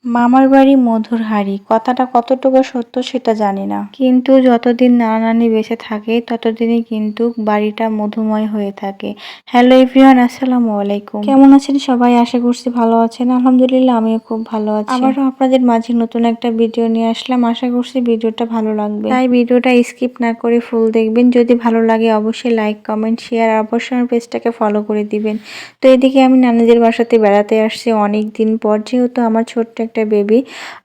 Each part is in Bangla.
মামার বাড়ি মধুর হাঁড়ি কথাটা কতটুকু সত্য সেটা জানি না, কিন্তু যতদিন নানা নানি বেঁচে থাকে ততদিনই কিন্তু বাড়িটা মধুময় হয়ে থাকে। হ্যালো এভরিওয়ান, আসসালামু আলাইকুম। কেমন আছেন সবাই? আশা করছি ভালো আছেন। আলহামদুলিল্লাহ আমিও খুব ভালো আছি। আবারও আপনাদের মাঝে নতুন একটা ভিডিও নিয়ে আসলাম। আশা করছি ভিডিওটা ভালো লাগবে, তাই ভিডিওটা স্কিপ না করে ফুল দেখবেন। যদি ভালো লাগে অবশ্যই লাইক কমেন্ট শেয়ার আর অবশ্যই আমার পেজটাকে ফলো করে দিবেন। তো এদিকে আমি নানিদের বাসাতে বেড়াতে আসছি অনেক দিন পর, যেহেতু আমার ছোট্ট একটা বেবি,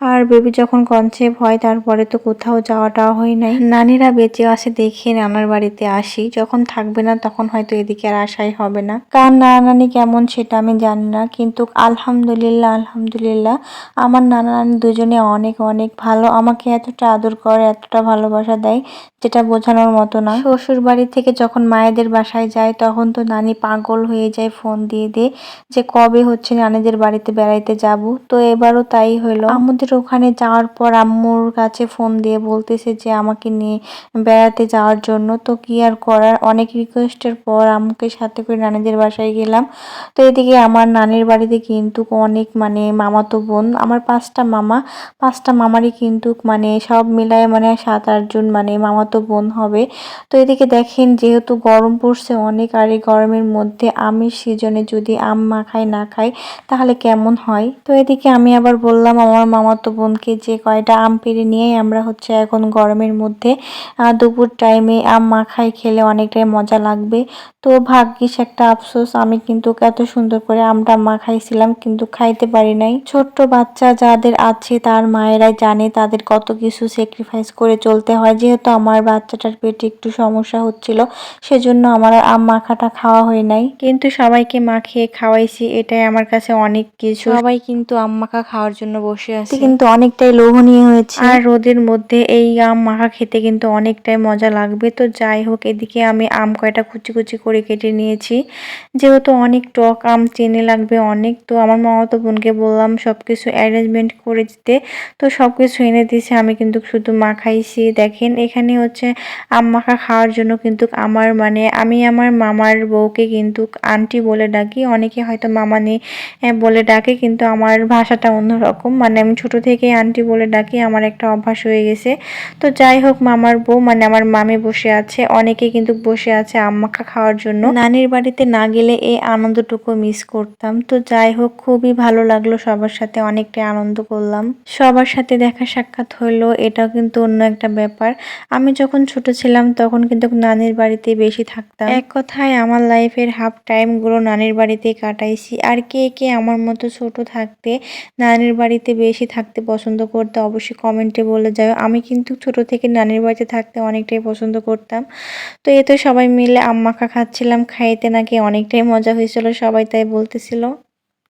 আর বেবি যখন কনসেপ্ট হয় তারপরে তো কোথাও যাওয়াটা হয় নাই। নানিরা বেঁচে আছে দেখে নানার বাড়িতে আসি, যখন থাকবে না তখন হয়তো এদিকে আর আসাই হবে না। কার নানা নানি কেমন সেটা আমি জানি না, কিন্তু আলহামদুলিল্লাহ আলহামদুলিল্লাহ আমার নানা নানি দুজনে অনেক অনেক ভালো। আমাকে এতটা আদর করে, এতটা ভালোবাসা দেয় যেটা বোঝানোর মতো না। শ্বশুর বাড়ি থেকে যখন মায়েদের বাসায় যায় তখন তো নানি পাগল হয়ে যায় ফোন দিয়ে দিয়ে, যে কবে হচ্ছে নানিদের বাড়িতে বেড়াইতে যাব। তো এবারও তাই হলো। আমাদের ওখানে যাওয়ার পর আম্মুর কাছে ফোন দিয়ে বলতেছে যে আমাকে নিয়ে বেড়াতে যাওয়ার জন্য। তো কি আর করার, অনেক রিকোয়েস্টের পর আম্মুকে সাথে করে নানিদের বাসায় গেলাম। তো এদিকে আমার নানির বাড়িতে কিন্তু অনেক মামাতো বোন, আমার পাঁচটা মামারই কিন্তু সব মিলায় 7-8 জন মামাতো বোন হবে। তো এদিকে দেখেন, যেহেতু গরম পড়ছে অনেক, আর এই গরমের মধ্যে আমের সিজনে যদি আম মাখাই না খাই তাহলে কেমন হয়। তো এদিকে আমি আবার বললাম আমার মামাতো বোনকে যে কয়টা আম পেড়ে নিয়ে আমরা হচ্ছে এখন গরমের মধ্যে দুপুর টাইমে আম মাখাই খেলে অনেকটাই মজা লাগবে। তো ভাগ্যিস একটা আফসোস, আমি কিন্তু এত সুন্দর করে আমটা মাখাইছিলাম কিন্তু খাইতে পারি নাই। ছোট্ট বাচ্চা যাদের আছে তার মায়েরাই জানে তাদের কত কিছু স্যাক্রিফাইস করে চলতে হয়। যেহেতু আমার বাচ্চাটার পেটে একটু সমস্যা হচ্ছিল, সেজন্য আমার আর আম মাখাটা খাওয়া হয় নাই, কিন্তু সবাইকে মাখিয়ে খাওয়াইছি, এটাই আমার কাছে অনেক কিছু। সবাই কিন্তু আম মাখা খাওয়ার জন্য বসে আছে, কিন্তু অনেকটাই লোভনীয় হয়েছে। আর রোদের মধ্যে এই আম মাখা খেতে কিন্তু অনেকটাই মজা লাগবে। তো যাই হোক, এদিকে আমি আম কয়টা কুচি কুচি করে কেটে নিয়েছি, যেহেতু অনেক টক আম চিনি লাগবে অনেক। তো আমার মামাতো বোনকে বললাম সবকিছু অ্যারেঞ্জমেন্ট করে দিতে, তো সবকিছু এনে দিয়েছে, আমি কিন্তু শুধু মাখাইছি। দেখেন এখানে হচ্ছে আম মাখা খাওয়ার জন্য কিন্তু আমার আমি আমার মামার বউকে কিন্তু আন্টি বলে ডাকি, অনেকে হয়তো মামানি বলে ডাকে, কিন্তু আমার ভাষাটা অন্যরকম। আমি ছোট থেকেই আন্টি বলে ডাকি, আমার একটা অভ্যাস হয়ে গেছে। তো যাই হোক, মামার বউ আমার মামি বসে আছে, অনেকে কিন্তু বসে আছে আম মাখা খাওয়ার জন্য। নানির বাড়িতে না গেলে এই আনন্দটুকু মিস করতাম। তো যাই হোক, খুবই ভালো লাগলো, সবার সাথে অনেকটাই আনন্দ করলাম, সবার সাথে দেখা সাক্ষাৎ হলো, এটাও কিন্তু অন্য একটা ব্যাপার। আমি যখন ছোট ছিলাম তখন কিন্তু নানির বাড়িতে বেশি থাকতাম। এক কথায় আমার লাইফের হাফ টাইম গুলো নানির বাড়িতে কাটাইছি। আর কে কে আমার মতো ছোট থাকতে নানির বাড়িতে বেশি থাকতে পছন্দ করতে অবশ্যই কমেন্টে বলে যাও। আমি কিন্তু ছোট থেকে নানির বাড়িতে থাকতে অনেকটাই পছন্দ করতাম। তো এ তো সবাই মিলে আম মাখা খাচ্ছিলাম, খাইতে নাকি অনেকটাই মজা হয়েছিল, সবাই তাই বলতেছিল।